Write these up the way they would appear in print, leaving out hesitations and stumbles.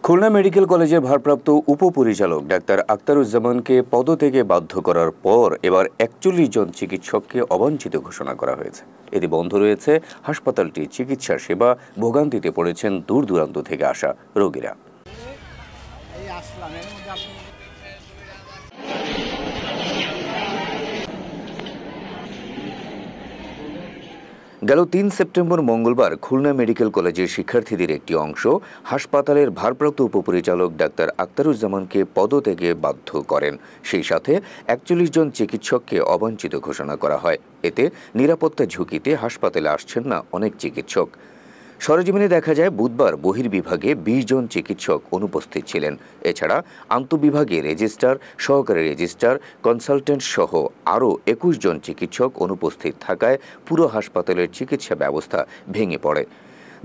Khulna medical কলেজের ভারপ্রাপ্ত উপপরিচালক ডাক্তার আখতারুজ্জামানকে পদত্যাগে বাধ্য করার পর এবার ৪১ জন চিকিৎসককে অবাঞ্ছিত ঘোষণা করা হয়েছে। এতে বন্ধ রয়েছে হাসপাতালটির চিকিৎসা সেবা, ভোগান্তিতে পড়েছেন দূর দূরান্ত থেকে আসা রোগীরা। গেল ৩ সেপ্টেম্বর মঙ্গলবার খুলনা মেডিকেল কলেজের শিক্ষার্থীদের একটি অংশ হাসপাতালের ভারপ্রাপ্ত উপপরিচালক ডাক্তার আখতারুজ্জামানকে পদত্যাগে বাধ্য করেন। সেই সাথে ৪১ জন চিকিৎসককে অবাঞ্ছিত ঘোষণা করা হয়। এতে নিরাপত্তা ঝুঁকিতে হাসপাতালে আসছেন না অনেক চিকিৎসক। সরেজমিনে দেখা যায় বুধবার বহির্বিভাগে ২০ জন চিকিৎসক অনুপস্থিত ছিলেন। এছাড়া আন্তঃবিভাগে রেজিস্ট্রার, সহকারী রেজিস্ট্রার, কনসালটেন্ট সহ আরও ২১ জন চিকিৎসক অনুপস্থিত থাকায় পুরো হাসপাতালের চিকিৎসা ব্যবস্থা ভেঙে পড়ে।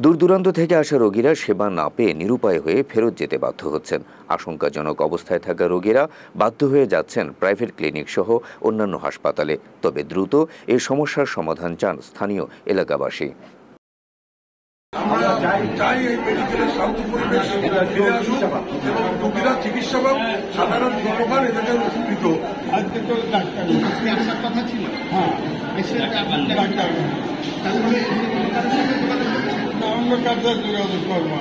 দূর দূরান্ত থেকে আসা রোগীরা সেবা না পেয়ে নিরুপায় হয়ে ফেরত যেতে বাধ্য হচ্ছেন। আশঙ্কাজনক অবস্থায় থাকা রোগীরা বাধ্য হয়ে যাচ্ছেন প্রাইভেট ক্লিনিক সহ অন্যান্য হাসপাতালে। তবে দ্রুত এই সমস্যার সমাধান চান স্থানীয় এলাকাবাসী। আমরা চাই এই মেডিকেলের শান্ত পরিবেশ ফিরে আসুক এবং রোগীরা চিকিৎসা পাক, সাধারণ জনগণ এটাকে উপকৃত। আজকে তো ডাক্তার আসার কথা ছিল, এসে ডাক্তার আমরা কাজে যোগাযোগ করবো,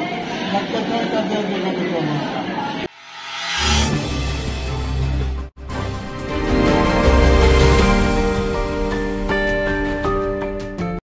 ডাক্তার কাজে যোগাযোগ করবো।